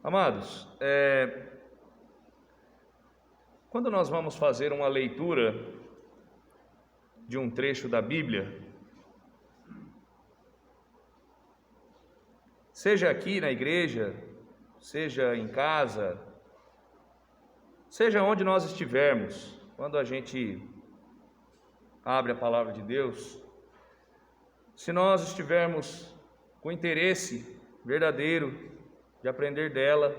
Amados, quando nós vamos fazer uma leitura de um trecho da Bíblia, seja aqui na igreja, seja em casa, seja onde nós estivermos, quando a gente abre a palavra de Deus, se nós estivermos com interesse verdadeiro de aprender dela,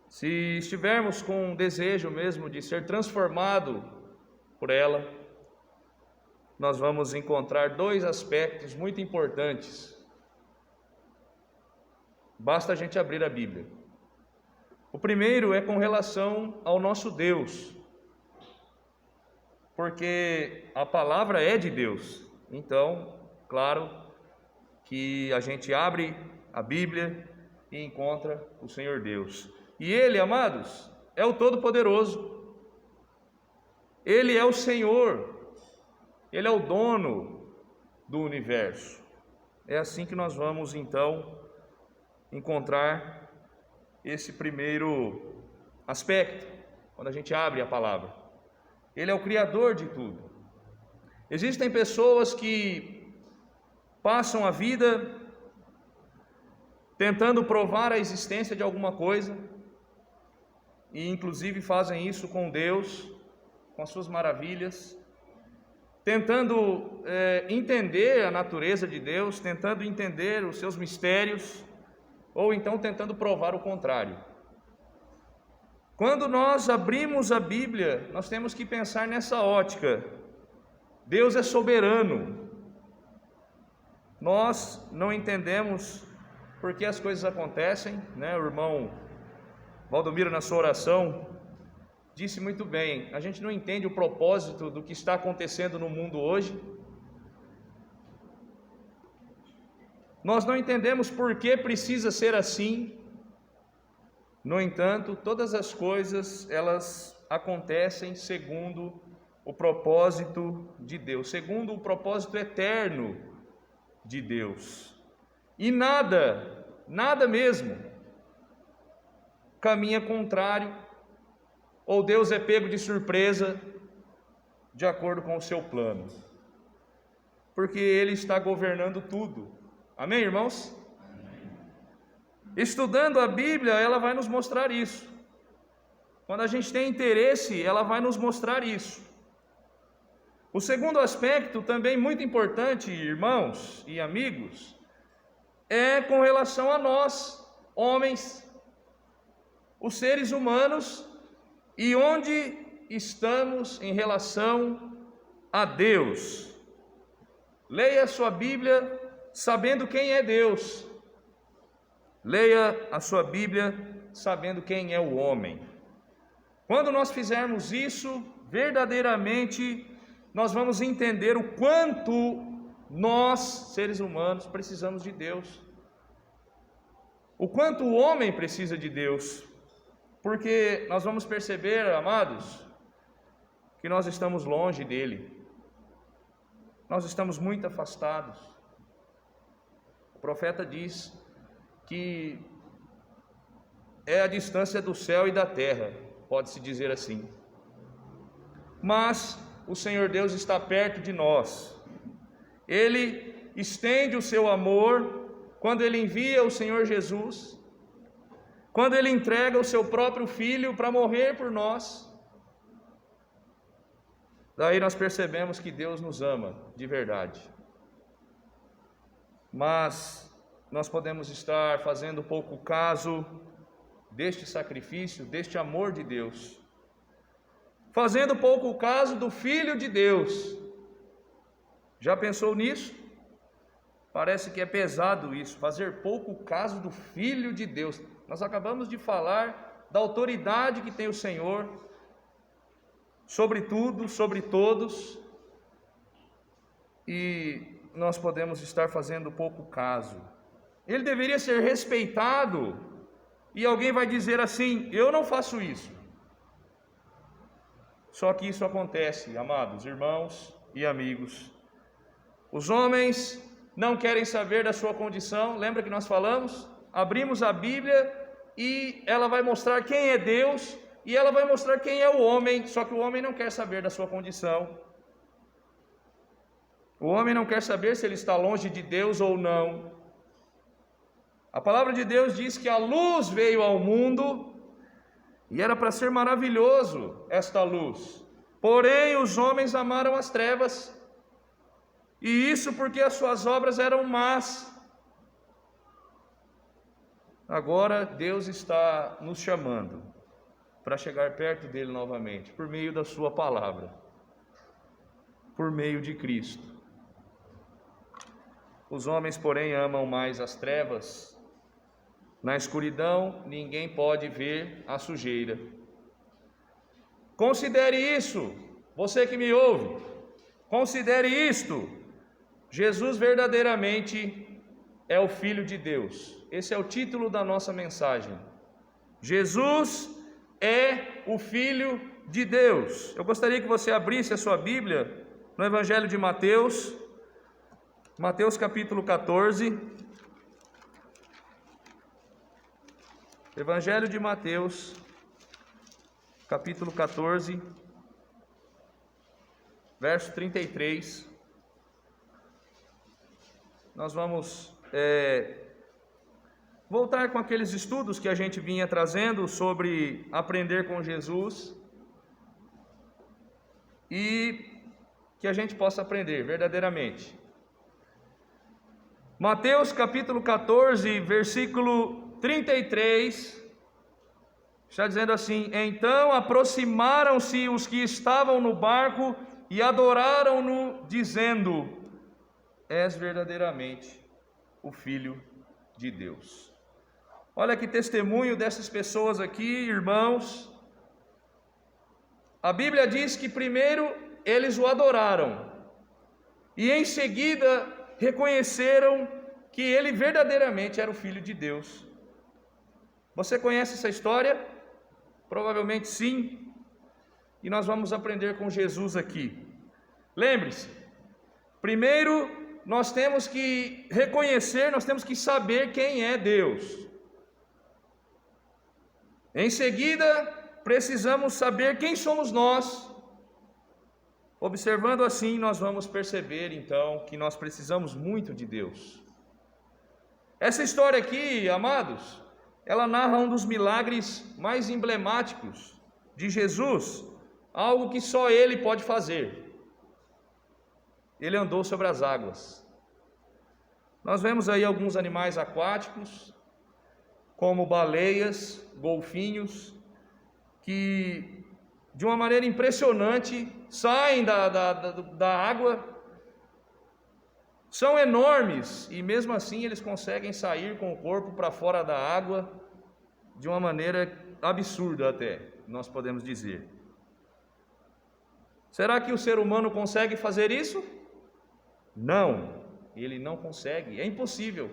se estivermos com um desejo mesmo de ser transformado por ela, nós vamos encontrar dois aspectos muito importantes. Basta a gente abrir a Bíblia. O primeiro é com relação ao nosso Deus, porque a palavra é de Deus. Então, claro que a gente abre a Bíblia e encontra o Senhor Deus. E Ele, amados, é o Todo-Poderoso. Ele é o Senhor. Ele é o dono do universo. É assim que nós vamos, então, encontrar esse primeiro aspecto, quando a gente abre a palavra. Ele é o Criador de tudo. Existem pessoas que passam a vida tentando provar a existência de alguma coisa, e inclusive fazem isso com Deus, com as suas maravilhas, tentando entender a natureza de Deus, tentando entender os seus mistérios, ou então tentando provar o contrário. Quando nós abrimos a Bíblia, nós temos que pensar nessa ótica. Deus é soberano. Nós não entendemos por que as coisas acontecem, né? O irmão Valdomiro, na sua oração, disse muito bem: a gente não entende o propósito do que está acontecendo no mundo hoje. Nós não entendemos por que precisa ser assim. No entanto, todas as coisas, elas acontecem segundo o propósito de Deus, segundo o propósito eterno de Deus. E nada mesmo caminha contrário, ou Deus é pego de surpresa de acordo com o seu plano, porque Ele está governando tudo. Amém, irmãos? Estudando a Bíblia, ela vai nos mostrar isso. Quando a gente tem interesse, ela vai nos mostrar isso. O segundo aspecto, também muito importante, irmãos e amigos, é com relação a nós, homens, os seres humanos, e onde estamos em relação a Deus. Leia a sua Bíblia sabendo quem é Deus. Leia a sua Bíblia sabendo quem é o homem. Quando nós fizermos isso, verdadeiramente, nós vamos entender o quanto nós, seres humanos, precisamos de Deus. O quanto o homem precisa de Deus. Porque nós vamos perceber, amados, que nós estamos longe dele. Nós estamos muito afastados. O profeta diz que é a distância do céu e da terra, pode-se dizer assim. Mas o Senhor Deus está perto de nós. Ele estende o seu amor quando Ele envia o Senhor Jesus, quando Ele entrega o seu próprio Filho para morrer por nós. Daí nós percebemos que Deus nos ama de verdade. Mas nós podemos estar fazendo pouco caso deste sacrifício, deste amor de Deus, fazendo pouco caso do Filho de Deus. Já pensou nisso? Parece que é pesado isso, fazer pouco caso do Filho de Deus. Nós acabamos de falar da autoridade que tem o Senhor sobre tudo, sobre todos, e nós podemos estar fazendo pouco caso. Ele deveria ser respeitado, e alguém vai dizer assim: eu não faço isso. Só que isso acontece, amados irmãos e amigos. Os homens não querem saber da sua condição. Lembra que nós falamos? Abrimos a Bíblia e ela vai mostrar quem é Deus, e ela vai mostrar quem é o homem, só que o homem não quer saber da sua condição. O homem não quer saber se ele está longe de Deus ou não. A palavra de Deus diz que a luz veio ao mundo, e era para ser maravilhoso esta luz. Porém, os homens amaram as trevas, e isso porque as suas obras eram más. Agora Deus está nos chamando para chegar perto dele novamente, por meio da sua palavra, por meio de Cristo. Os homens, porém, amam mais as trevas. Na escuridão, ninguém pode ver a sujeira. Considere isso, você que me ouve, considere isto: Jesus verdadeiramente é o Filho de Deus. Esse é o título da nossa mensagem. Jesus é o Filho de Deus. Eu gostaria que você abrisse a sua Bíblia no Evangelho de Mateus, Mateus capítulo 14. Evangelho de Mateus, capítulo 14, verso 33. Nós vamos voltar com aqueles estudos que a gente vinha trazendo sobre aprender com Jesus, e que a gente possa aprender verdadeiramente. Mateus capítulo 14, versículo 33, está dizendo assim: então aproximaram-se os que estavam no barco e adoraram-no, dizendo: és verdadeiramente o Filho de Deus. Olha que testemunho dessas pessoas aqui, irmãos. A Bíblia diz que primeiro eles o adoraram, e em seguida reconheceram que ele verdadeiramente era o Filho de Deus. Você conhece essa história? Provavelmente sim. E nós vamos aprender com Jesus aqui. Lembre-se, primeiro nós temos que reconhecer, nós temos que saber quem é Deus. Em seguida, precisamos saber quem somos nós. Observando assim, nós vamos perceber então que nós precisamos muito de Deus. Essa história aqui, amados, ela narra um dos milagres mais emblemáticos de Jesus, algo que só ele pode fazer. Ele andou sobre as águas. Nós vemos aí alguns animais aquáticos, como baleias, golfinhos, que de uma maneira impressionante saem da água, são enormes, e mesmo assim eles conseguem sair com o corpo para fora da água de uma maneira absurda até, nós podemos dizer. Será que o ser humano consegue fazer isso? Não, ele não consegue, é impossível.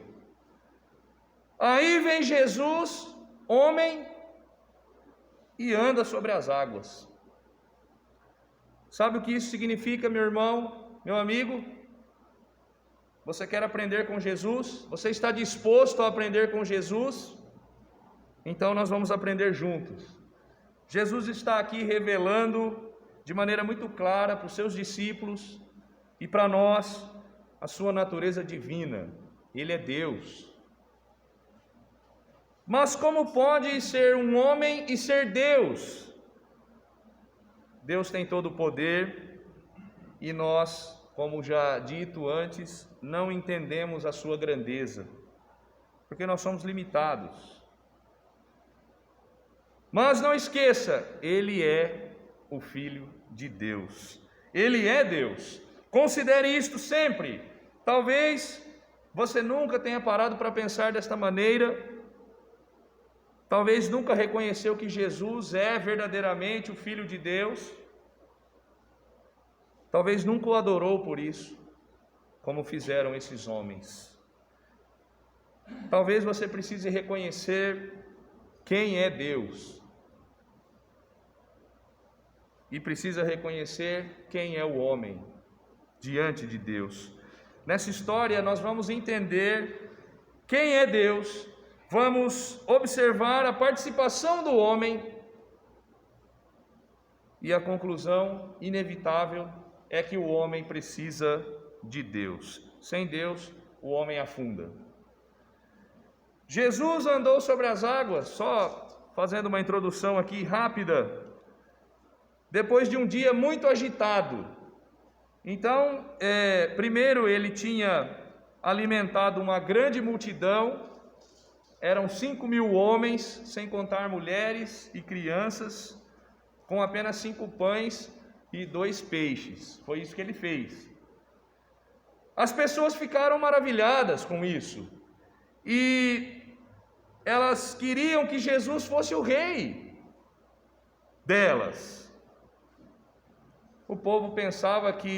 Aí vem Jesus, homem, e anda sobre as águas. Sabe o que isso significa, meu irmão, meu amigo? Você quer aprender com Jesus? Você está disposto a aprender com Jesus? Então nós vamos aprender juntos. Jesus está aqui revelando de maneira muito clara para os seus discípulos e para nós a sua natureza divina. Ele é Deus. Mas como pode ser um homem e ser Deus? Deus tem todo o poder e nós, como já dito antes, não entendemos a sua grandeza, porque nós somos limitados. Mas não esqueça, Ele é o Filho de Deus. Ele é Deus. Considere isto sempre. Talvez você nunca tenha parado para pensar desta maneira. Talvez nunca reconheceu que Jesus é verdadeiramente o Filho de Deus. Talvez nunca o adorou por isso, como fizeram esses homens. Talvez você precise reconhecer quem é Deus. E precisa reconhecer quem é o homem diante de Deus. Nessa história nós vamos entender quem é Deus, vamos observar a participação do homem e a conclusão inevitável é que o homem precisa de Deus. Sem Deus, o homem afunda. Jesus andou sobre as águas, só fazendo uma introdução aqui rápida, depois de um dia muito agitado. Então, primeiro ele tinha alimentado uma grande multidão, eram 5.000 homens, sem contar mulheres e crianças, com apenas 5 pães e 2 peixes. Foi isso que ele fez. As pessoas ficaram maravilhadas com isso, e elas queriam que Jesus fosse o rei delas. O povo pensava que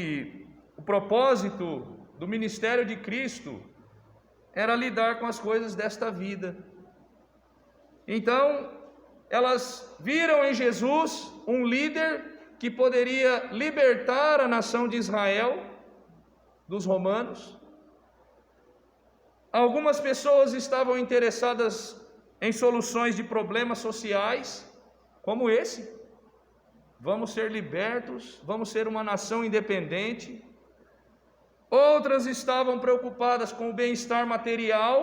o propósito do ministério de Cristo era lidar com as coisas desta vida. Então, elas viram em Jesus um líder que poderia libertar a nação de Israel dos romanos. Algumas pessoas estavam interessadas em soluções de problemas sociais, como esse. Vamos ser libertos, vamos ser uma nação independente. Outras estavam preocupadas com o bem-estar material,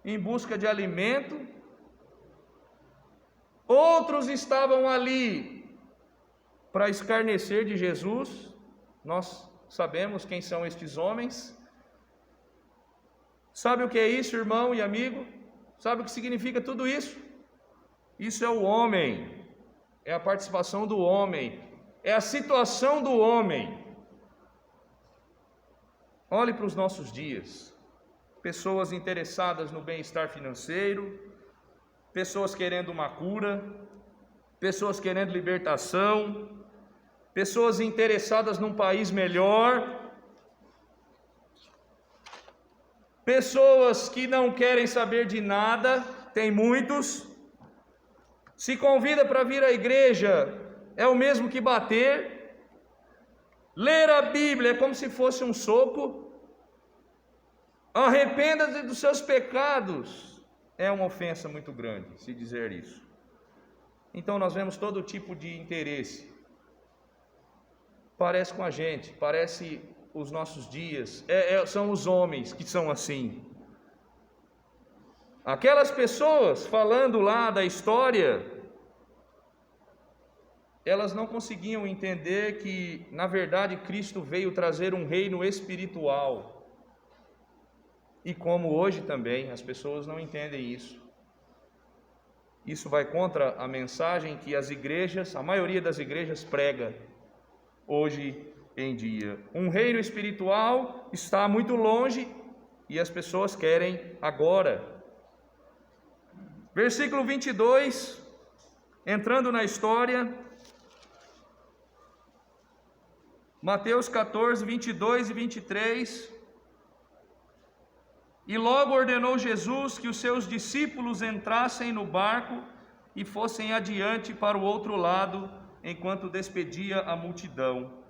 em busca de alimento. Outros estavam ali para escarnecer de Jesus. Nós sabemos quem são estes homens. Sabe o que é isso, irmão e amigo? Sabe o que significa tudo isso? Isso é o homem, é a participação do homem, é a situação do homem. Olhe para os nossos dias, pessoas interessadas no bem-estar financeiro, pessoas querendo uma cura, pessoas querendo libertação, pessoas interessadas num país melhor, pessoas que não querem saber de nada, tem muitos. Se convida para vir à igreja, é o mesmo que bater. Ler a Bíblia é como se fosse um soco. Arrependa-se dos seus pecados. É uma ofensa muito grande se dizer isso. Então nós vemos todo tipo de interesse. Parece com a gente, parece os nossos dias. São os homens que são assim. Aquelas pessoas, falando lá da história, elas não conseguiam entender que, na verdade, Cristo veio trazer um reino espiritual. E como hoje também, as pessoas não entendem isso. Isso vai contra a mensagem que as igrejas, a maioria das igrejas prega hoje em dia. Um reino espiritual está muito longe e as pessoas querem agora. Versículo 22, entrando na história, Mateus 14, 22 e 23. E logo ordenou Jesus que os seus discípulos entrassem no barco e fossem adiante para o outro lado, enquanto despedia a multidão.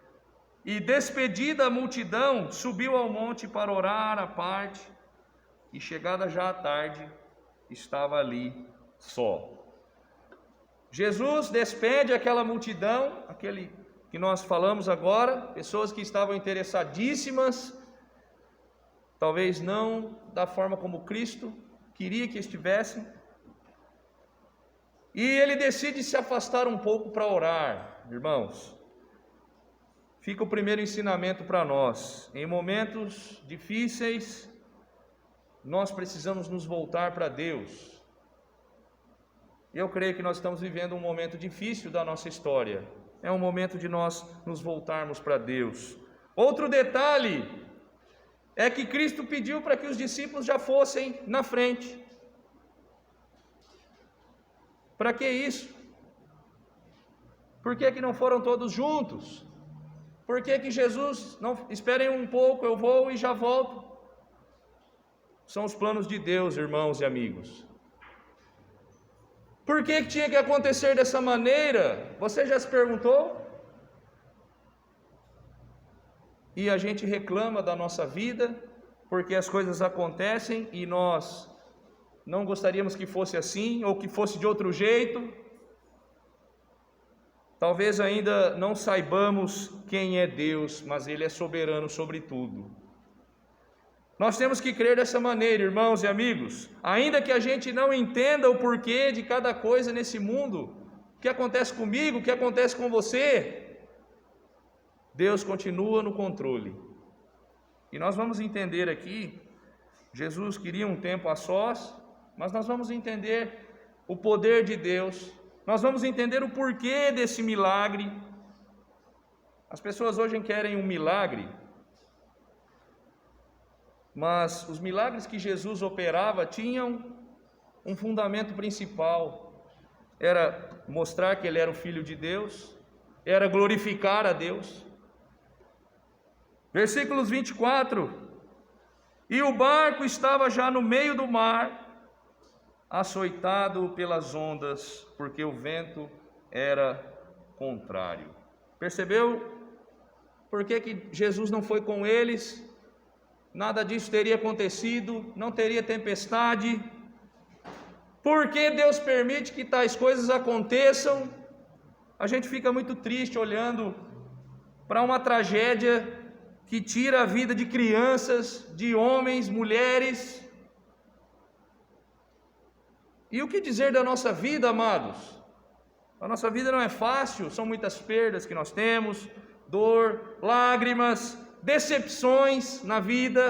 E despedida a multidão, subiu ao monte para orar à parte, e chegada já a tarde, estava ali só. Jesus despede aquela multidão, aquele que nós falamos agora, pessoas que estavam interessadíssimas, talvez não da forma como Cristo queria que estivessem, e ele decide se afastar um pouco para orar. Irmãos, fica o primeiro ensinamento para nós. Em momentos difíceis, nós precisamos nos voltar para Deus. Eu creio que nós estamos vivendo um momento difícil da nossa história. É um momento de nós nos voltarmos para Deus. Outro detalhe é que Cristo pediu para que os discípulos já fossem na frente. Para que isso? Por que não foram todos juntos? Por que Jesus, não, esperem um pouco, eu vou e já volto? São os planos de Deus, irmãos e amigos. Por que tinha que acontecer dessa maneira? Você já se perguntou? E a gente reclama da nossa vida, porque as coisas acontecem e nós não gostaríamos que fosse assim, ou que fosse de outro jeito. Talvez ainda não saibamos quem é Deus, mas Ele é soberano sobre tudo. Nós temos que crer dessa maneira, irmãos e amigos, ainda que a gente não entenda o porquê de cada coisa nesse mundo, o que acontece comigo, o que acontece com você, Deus continua no controle. E nós vamos entender aqui, Jesus queria um tempo a sós, mas nós vamos entender o poder de Deus, nós vamos entender o porquê desse milagre. As pessoas hoje querem um milagre, mas os milagres que Jesus operava tinham um fundamento principal, era mostrar que Ele era o Filho de Deus, era glorificar a Deus. Versículos 24: e o barco estava já no meio do mar, açoitado pelas ondas, porque o vento era contrário. Percebeu por que Jesus não foi com eles? Nada disso teria acontecido, não teria tempestade. Por que Deus permite que tais coisas aconteçam? A gente fica muito triste olhando para uma tragédia que tira a vida de crianças, de homens, mulheres. E o que dizer da nossa vida, amados? A nossa vida não é fácil, são muitas perdas que nós temos, dor, lágrimas, decepções na vida.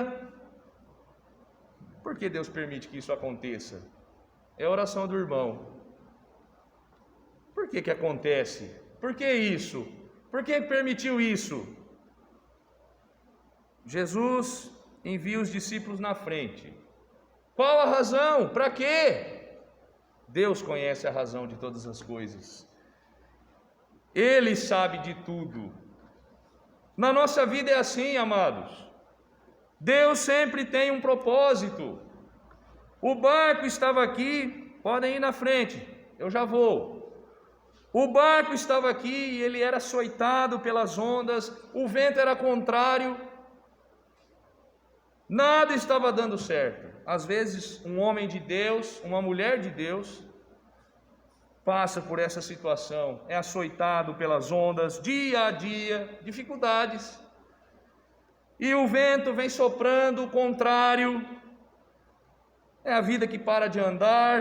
Por que Deus permite que isso aconteça? É a oração do irmão. Por que acontece? Por que isso? Por que permitiu isso? Jesus envia os discípulos na frente. Qual a razão? Para quê? Deus conhece a razão de todas as coisas. Ele sabe de tudo. Na nossa vida é assim, amados. Deus sempre tem um propósito. O barco estava aqui, podem ir na frente, eu já vou. O barco estava aqui e ele era açoitado pelas ondas, o vento era contrário, nada estava dando certo. Às vezes, um homem de Deus, uma mulher de Deus, passa por essa situação, é açoitado pelas ondas, dia a dia, dificuldades, e o vento vem soprando o contrário, é a vida que para de andar,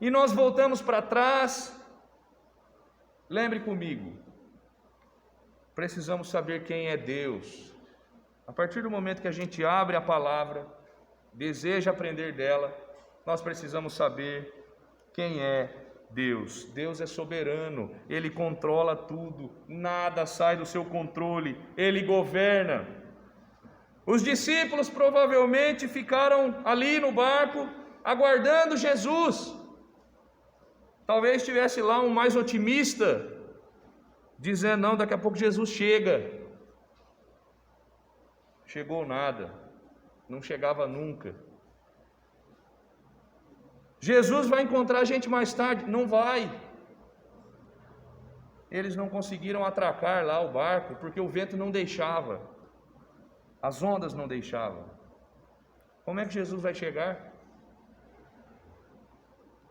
e nós voltamos para trás. Lembre comigo, precisamos saber quem é Deus. A partir do momento que a gente abre a palavra, deseja aprender dela, nós precisamos saber quem é Deus. Deus é soberano, Ele controla tudo, nada sai do seu controle, Ele governa. Os discípulos provavelmente ficaram ali no barco, aguardando Jesus. Talvez estivesse lá um mais otimista, dizendo, não, daqui a pouco Jesus chega. Chegou nada, não chegava nunca. Jesus vai encontrar a gente mais tarde? Não vai. Eles não conseguiram atracar lá o barco, porque o vento não deixava, as ondas não deixavam. Como é que Jesus vai chegar?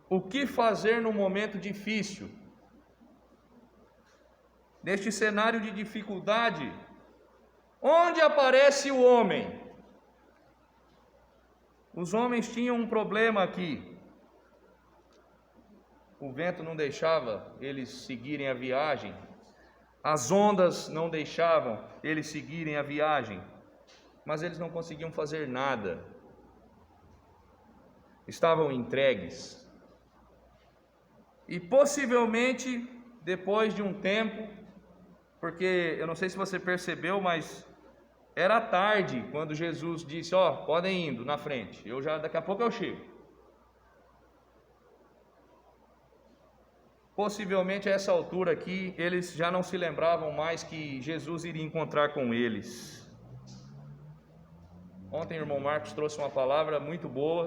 O que fazer no momento difícil? Neste cenário de dificuldade, onde aparece o homem? Os homens tinham um problema aqui. O vento não deixava eles seguirem a viagem, as ondas não deixavam eles seguirem a viagem, mas eles não conseguiam fazer nada, estavam entregues. E possivelmente, depois de um tempo, porque eu não sei se você percebeu, mas era tarde quando Jesus disse, podem indo na frente, daqui a pouco eu chego. Possivelmente a essa altura aqui, eles já não se lembravam mais que Jesus iria encontrar com eles. Ontem o irmão Marcos trouxe uma palavra muito boa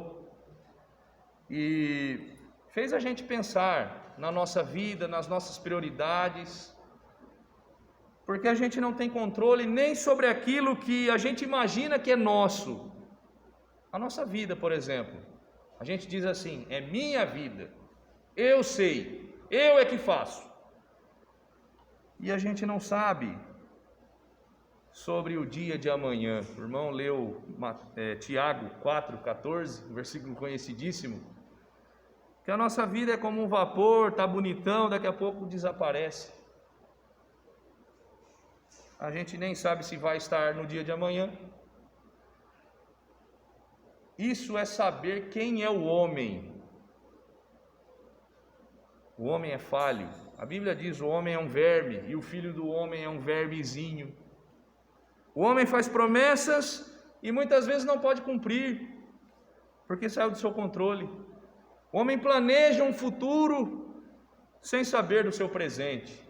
e fez a gente pensar na nossa vida, nas nossas prioridades, porque a gente não tem controle nem sobre aquilo que a gente imagina que é nosso. A nossa vida, por exemplo. A gente diz assim: é minha vida, eu sei, eu é que faço. E a gente não sabe sobre o dia de amanhã. O irmão leu Tiago 4,14, um versículo conhecidíssimo, que a nossa vida é como um vapor, está bonitão, daqui a pouco desaparece. A gente nem sabe se vai estar no dia de amanhã. Isso é saber quem é o homem. O homem é falho. A Bíblia diz: o homem é um verme e o filho do homem é um vermezinho. O homem faz promessas e muitas vezes não pode cumprir, porque saiu do seu controle. O homem planeja um futuro sem saber do seu presente.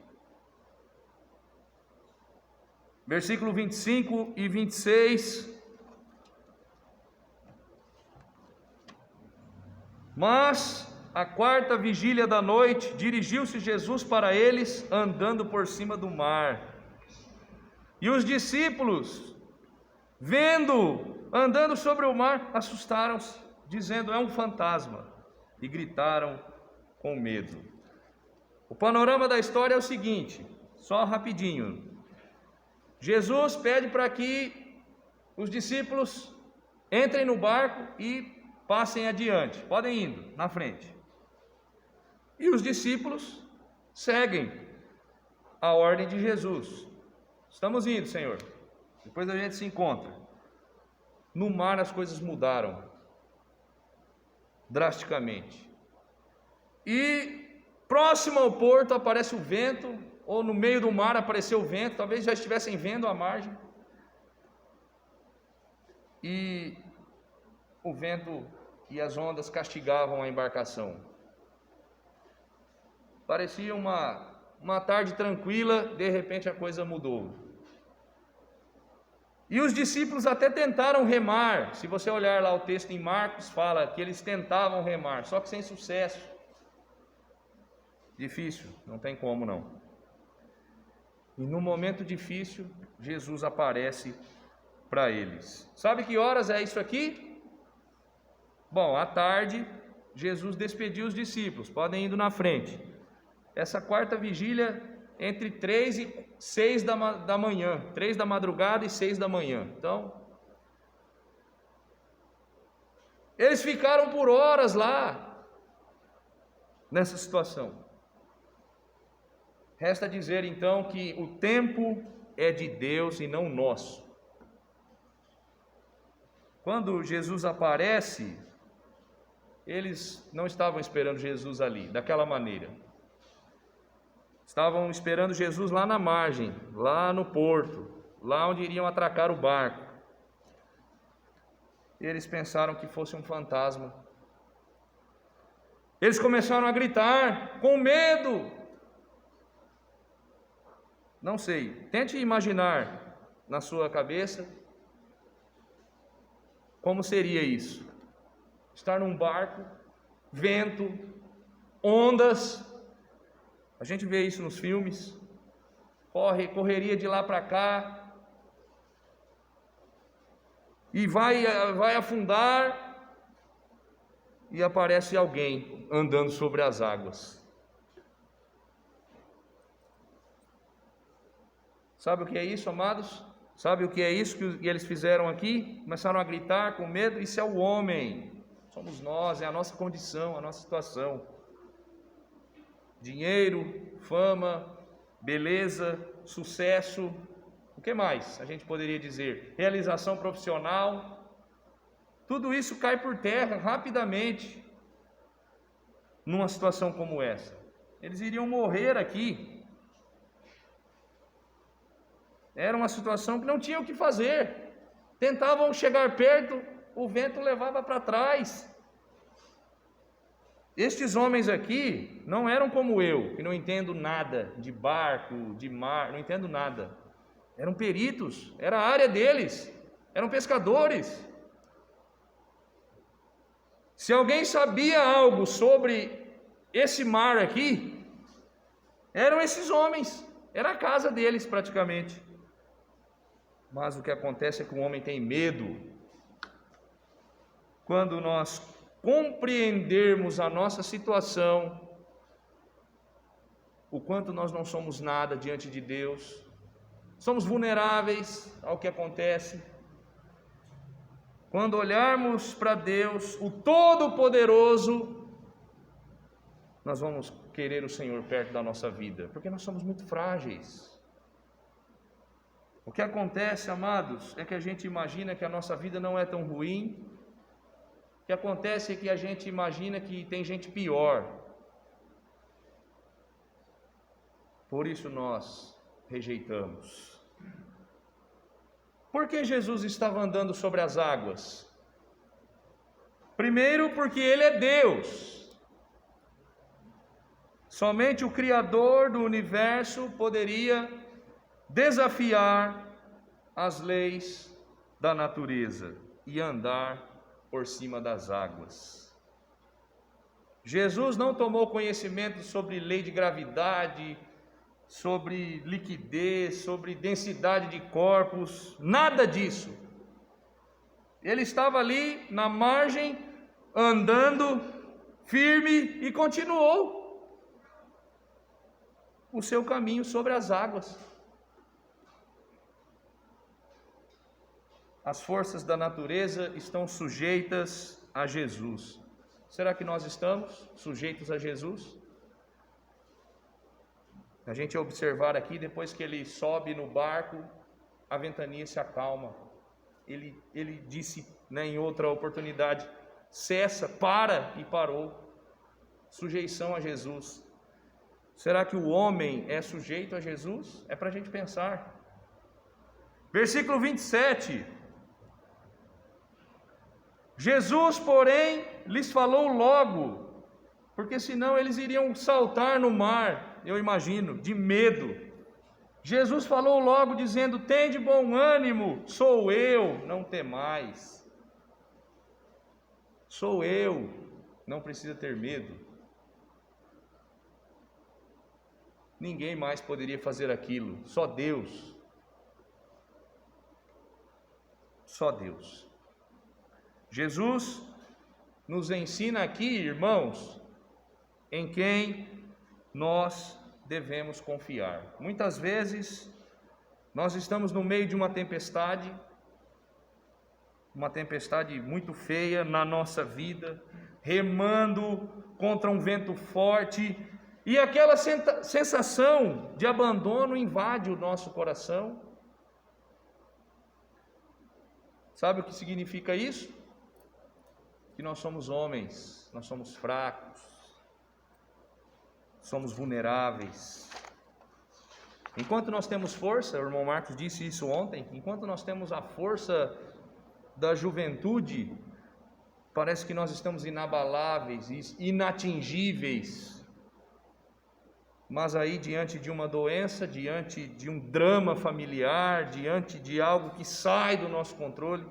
Versículo 25 e 26. Mas, à quarta vigília da noite, dirigiu-se Jesus para eles, andando por cima do mar. E os discípulos, andando sobre o mar, assustaram-se, dizendo: é um fantasma, e gritaram com medo. O panorama da história é o seguinte, só rapidinho. Jesus pede para que os discípulos entrem no barco e passem adiante, podem indo na frente. E os discípulos seguem a ordem de Jesus. Estamos indo, Senhor. Depois a gente se encontra. No mar as coisas mudaram drasticamente. E próximo ao porto aparece o vento, ou no meio do mar apareceu o vento, talvez já estivessem vendo a margem. E o vento e as ondas castigavam a embarcação. Parecia uma tarde tranquila, de repente a coisa mudou. E os discípulos até tentaram remar. Se você olhar lá o texto em Marcos, fala que eles tentavam remar, só que sem sucesso. Difícil, não tem como não. E no momento difícil, Jesus aparece para eles. Sabe que horas é isso aqui? Bom, à tarde, Jesus despediu os discípulos, podem ir indo na frente. Essa quarta vigília, entre 3 e 6 da manhã, 3 da madrugada e 6 da manhã. Então, eles ficaram por horas lá, nessa situação. Resta dizer então que o tempo é de Deus e não nosso. Quando Jesus aparece, eles não estavam esperando Jesus ali, daquela maneira. Estavam esperando Jesus lá na margem, lá no porto, lá onde iriam atracar o barco. Eles pensaram que fosse um fantasma. Eles começaram a gritar, com medo. Não sei, tente imaginar na sua cabeça como seria isso. Estar num barco, vento, ondas. A gente vê isso nos filmes. Correria de lá para cá. E vai afundar. E aparece alguém andando sobre as águas. Sabe o que é isso, amados? Sabe o que é isso que eles fizeram aqui? Começaram a gritar com medo. Isso é o homem. Somos nós, é a nossa condição, a nossa situação. Dinheiro, fama, beleza, sucesso, o que mais a gente poderia dizer? Realização profissional, tudo isso cai por terra rapidamente numa situação como essa. Eles iriam morrer aqui. Era uma situação que não tinham o que fazer. Tentavam chegar perto, o vento levava para trás. Estes homens aqui não eram como eu, que não entendo nada de barco, de mar, não entendo nada. Eram peritos, era a área deles, eram pescadores. Se alguém sabia algo sobre esse mar aqui, eram esses homens, era a casa deles praticamente. Mas o que acontece é que o homem tem medo. Quando nós compreendermos a nossa situação, o quanto nós não somos nada diante de Deus, somos vulneráveis ao que acontece. Quando olharmos para Deus, o Todo-Poderoso, nós vamos querer o Senhor perto da nossa vida, porque nós somos muito frágeis. O que acontece, amados, é que a gente imagina que a nossa vida não é tão ruim. O que acontece é que a gente imagina que tem gente pior. Por isso nós rejeitamos. Por que Jesus estava andando sobre as águas? Primeiro, porque Ele é Deus. Somente o Criador do universo poderia desafiar as leis da natureza e andar por cima das águas. Jesus não tomou conhecimento sobre lei de gravidade, sobre liquidez, sobre densidade de corpos, nada disso. Ele estava ali na margem, andando firme e continuou o seu caminho sobre as águas. As forças da natureza estão sujeitas a Jesus. Será que nós estamos sujeitos a Jesus? A gente observar aqui, depois que ele sobe no barco, a ventania se acalma. Ele disse, em outra oportunidade, cessa, para, e parou. Sujeição a Jesus. Será que o homem é sujeito a Jesus? É para a gente pensar. Versículo 27. Jesus, porém, lhes falou logo, porque senão eles iriam saltar no mar, eu imagino, de medo. Jesus falou logo, dizendo: tende bom ânimo, sou eu, não temais. Sou eu, não precisa ter medo. Ninguém mais poderia fazer aquilo, só Deus. Só Deus. Jesus nos ensina aqui, irmãos, em quem nós devemos confiar. Muitas vezes nós estamos no meio de uma tempestade muito feia na nossa vida, remando contra um vento forte, e aquela sensação de abandono invade o nosso coração. Sabe o que significa isso? Que nós somos homens, nós somos fracos, somos vulneráveis. Enquanto nós temos força, o irmão Marcos disse isso ontem, enquanto nós temos a força da juventude, parece que nós estamos inabaláveis, inatingíveis. Mas aí, diante de uma doença, diante de um drama familiar, diante de algo que sai do nosso controle,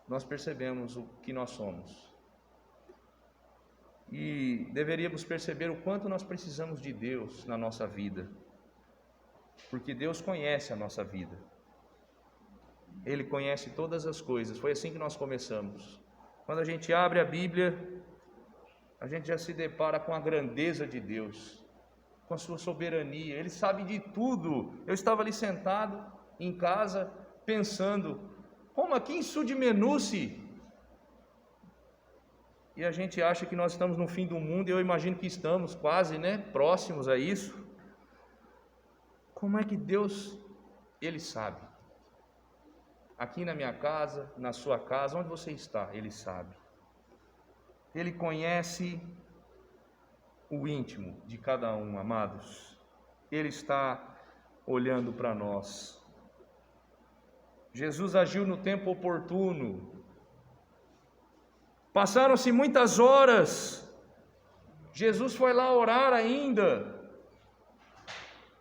nós percebemos o que nós somos. E deveríamos perceber o quanto nós precisamos de Deus na nossa vida, porque Deus conhece a nossa vida. Ele conhece todas as coisas. Foi assim que nós começamos. Quando a gente abre a Bíblia, a gente já se depara com a grandeza de Deus, com a sua soberania. Ele sabe de tudo. Eu estava ali sentado em casa, pensando, como aqui em Sudimenuce, e a gente acha que nós estamos no fim do mundo, e eu imagino que estamos quase, próximos a isso. Como é que Deus, Ele sabe? Aqui na minha casa, na sua casa, onde você está, Ele sabe. Ele conhece o íntimo de cada um, amados. Ele está olhando para nós. Jesus agiu no tempo oportuno. Passaram-se muitas horas. Jesus foi lá orar ainda.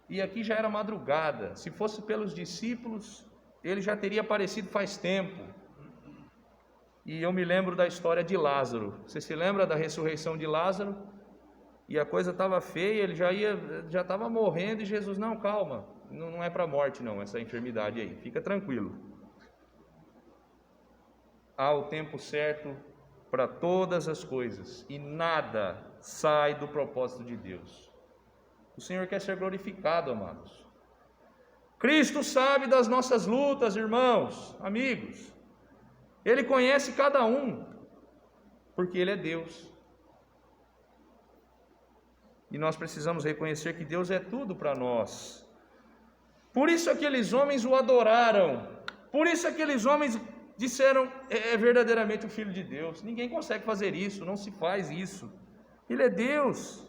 E aqui já era madrugada. Se fosse pelos discípulos, ele já teria aparecido faz tempo. E eu me lembro da história de Lázaro. Você se lembra da ressurreição de Lázaro? E a coisa estava feia, ele já estava morrendo, e Jesus, não, calma, não é para a morte não, essa enfermidade aí, fica tranquilo. Há o tempo certo para todas as coisas e nada sai do propósito de Deus. O Senhor quer ser glorificado, amados. Cristo sabe das nossas lutas, irmãos, amigos. Ele conhece cada um, porque Ele é Deus. E nós precisamos reconhecer que Deus é tudo para nós. Por isso aqueles homens o adoraram. Por isso aqueles homens disseram, é verdadeiramente o Filho de Deus. Ninguém consegue fazer isso, não se faz isso. Ele é Deus.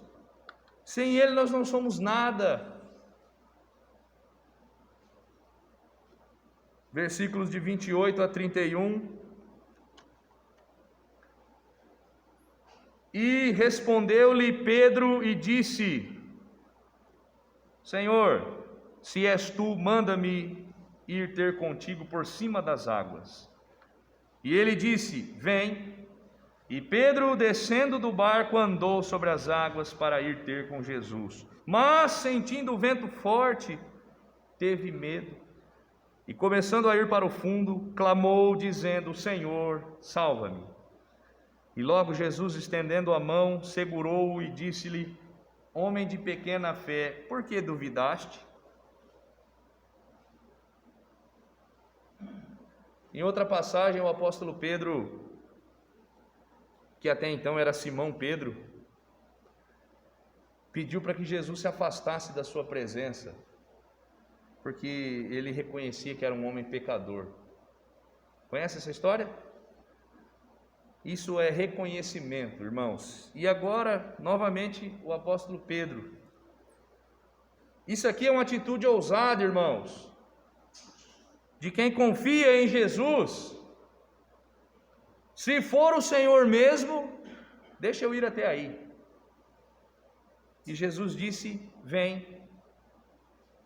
Sem Ele nós não somos nada. Versículos de 28 a 31. E respondeu-lhe Pedro e disse: Senhor, se és tu, manda-me ir ter contigo por cima das águas. E ele disse: Vem. E Pedro, descendo do barco, andou sobre as águas para ir ter com Jesus. Mas, sentindo o vento forte, teve medo. E começando a ir para o fundo, clamou, dizendo: Senhor, salva-me. E logo Jesus, estendendo a mão, segurou-o e disse-lhe: Homem de pequena fé, por que duvidaste? Em outra passagem, o apóstolo Pedro, que até então era Simão Pedro, pediu para que Jesus se afastasse da sua presença, porque ele reconhecia que era um homem pecador. Conhece essa história? Isso é reconhecimento, irmãos. E agora, novamente, o apóstolo Pedro. Isso aqui é uma atitude ousada, irmãos, de quem confia em Jesus. Se for o Senhor mesmo, deixa eu ir até aí. E Jesus disse: Vem.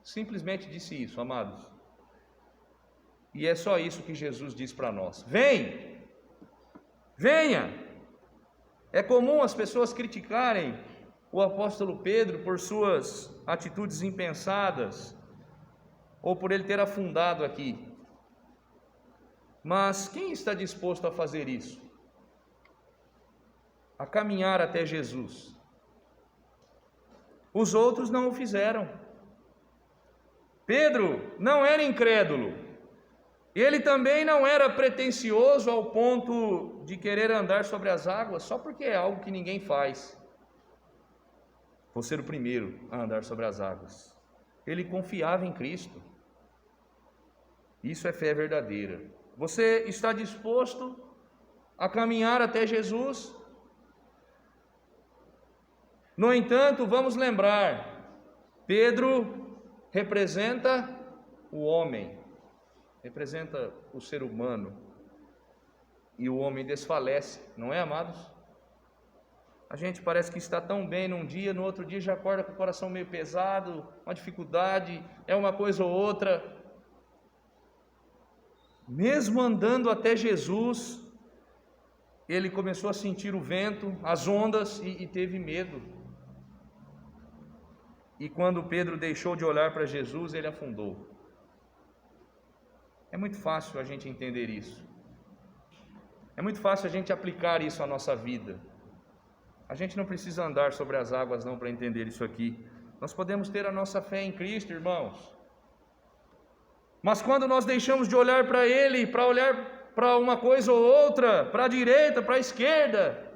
Simplesmente disse isso, amados. E é só isso que Jesus diz para nós: Vem! Venha! É comum as pessoas criticarem o apóstolo Pedro por suas atitudes impensadas, ou por ele ter afundado aqui. Mas quem está disposto a fazer isso? A caminhar até Jesus? Os outros não o fizeram. Pedro não era incrédulo. Ele também não era pretensioso ao ponto de querer andar sobre as águas só porque é algo que ninguém faz. Vou ser o primeiro a andar sobre as águas. Ele confiava em Cristo. Isso é fé verdadeira. Você está disposto a caminhar até Jesus? No entanto, vamos lembrar, Pedro representa o homem, representa o ser humano, e o homem desfalece, não é, amados? A gente parece que está tão bem num dia, no outro dia já acorda com o coração meio pesado, uma dificuldade, é uma coisa ou outra. Mesmo andando até Jesus, ele começou a sentir o vento, as ondas e teve medo. E quando Pedro deixou de olhar para Jesus, ele afundou. É muito fácil a gente entender isso. É muito fácil a gente aplicar isso à nossa vida. A gente não precisa andar sobre as águas não para entender isso aqui. Nós podemos ter a nossa fé em Cristo, irmãos. Mas quando nós deixamos de olhar para Ele, para olhar para uma coisa ou outra, para a direita, para a esquerda,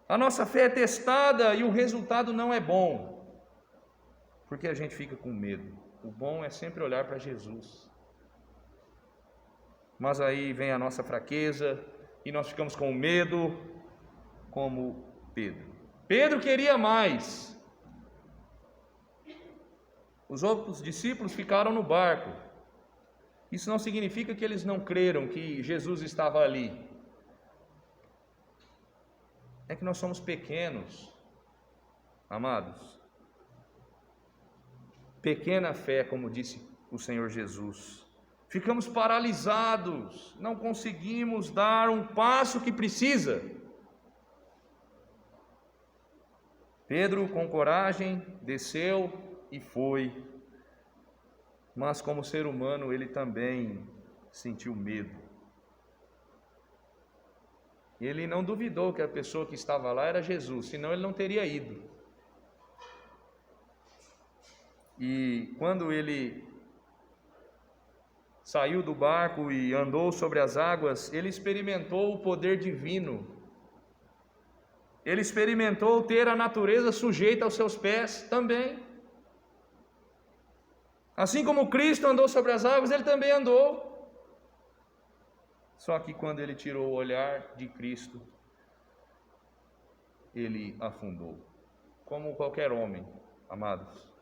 a nossa fé é testada e o resultado não é bom, porque a gente fica com medo. O bom é sempre olhar para Jesus. Mas aí vem a nossa fraqueza e nós ficamos com medo, como Pedro. Pedro queria mais. Os outros discípulos ficaram no barco. Isso não significa que eles não creram que Jesus estava ali. É que nós somos pequenos, amados. Pequena fé, como disse o Senhor Jesus. Ficamos paralisados, não conseguimos dar um passo que precisa. Pedro, com coragem, desceu e foi, mas como ser humano ele também sentiu medo. Ele não duvidou que a pessoa que estava lá era Jesus, senão ele não teria ido. E quando ele saiu do barco e andou sobre as águas, ele experimentou o poder divino. Ele experimentou ter a natureza sujeita aos seus pés também. Assim como Cristo andou sobre as águas, ele também andou. Só que quando ele tirou o olhar de Cristo, ele afundou. Como qualquer homem, amados.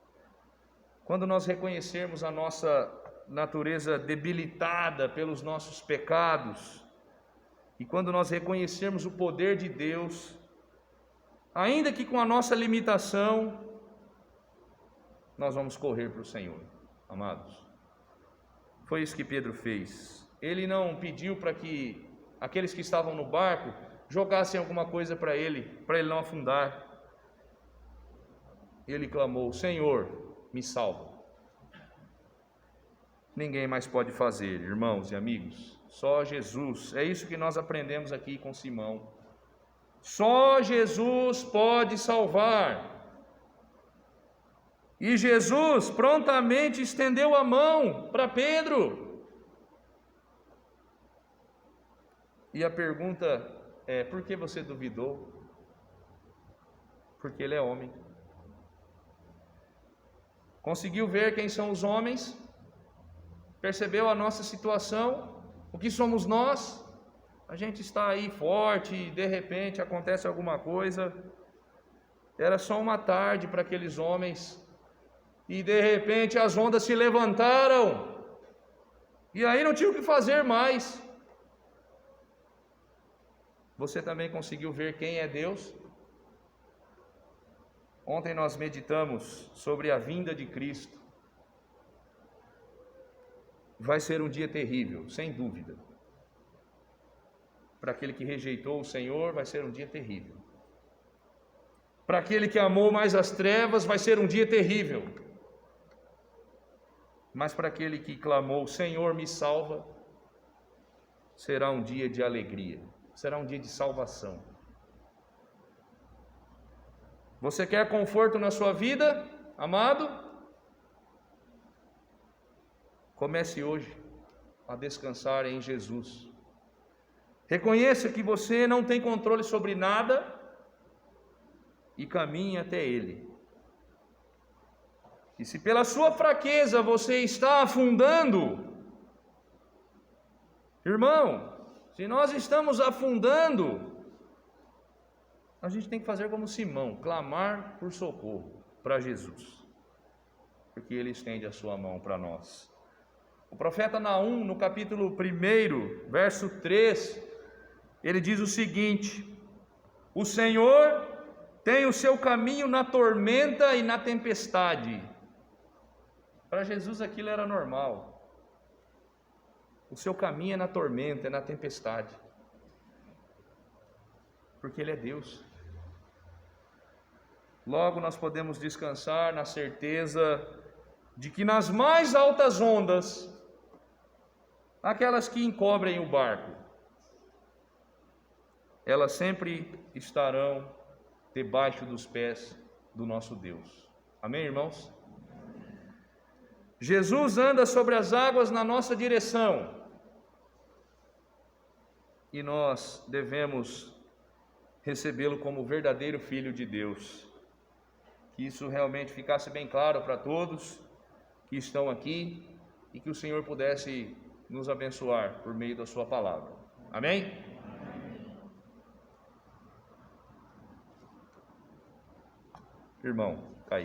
Quando nós reconhecermos a nossa natureza debilitada pelos nossos pecados, e quando nós reconhecermos o poder de Deus, ainda que com a nossa limitação, nós vamos correr para o Senhor, amados. Foi isso que Pedro fez. Ele não pediu para que aqueles que estavam no barco jogassem alguma coisa para ele não afundar. Ele clamou: Senhor, me salva. Ninguém mais pode fazer, irmãos e amigos, só Jesus. É isso que nós aprendemos aqui com Simão. Só Jesus pode salvar. E Jesus prontamente estendeu a mão para Pedro. E a pergunta é: por que você duvidou? Porque ele é homem. Conseguiu ver quem são os homens? Percebeu a nossa situação? O que somos nós? A gente está aí forte e de repente acontece alguma coisa. Era só uma tarde para aqueles homens e de repente as ondas se levantaram e aí não tinha o que fazer mais. Você também conseguiu ver quem é Deus? Ontem nós meditamos sobre a vinda de Cristo. Vai ser um dia terrível, sem dúvida. Para aquele que rejeitou o Senhor, vai ser um dia terrível. Para aquele que amou mais as trevas, vai ser um dia terrível. Mas para aquele que clamou: Senhor, me salva, será um dia de alegria, será um dia de salvação. Você quer conforto na sua vida, amado? Comece hoje a descansar em Jesus. Reconheça que você não tem controle sobre nada e caminhe até Ele. E se pela sua fraqueza você está afundando, irmão, se nós estamos afundando, a gente tem que fazer como Simão, clamar por socorro para Jesus, porque Ele estende a sua mão para nós. O profeta Naum, no capítulo 1, verso 3, ele diz o seguinte: o Senhor tem o seu caminho na tormenta e na tempestade. Para Jesus aquilo era normal. O seu caminho é na tormenta, é na tempestade, porque Ele é Deus. Logo nós podemos descansar na certeza de que nas mais altas ondas, aquelas que encobrem o barco, elas sempre estarão debaixo dos pés do nosso Deus. Amém, irmãos? Jesus anda sobre as águas na nossa direção e nós devemos recebê-lo como o verdadeiro Filho de Deus. Que isso realmente ficasse bem claro para todos que estão aqui e que o Senhor pudesse nos abençoar por meio da sua palavra. Amém? Irmão.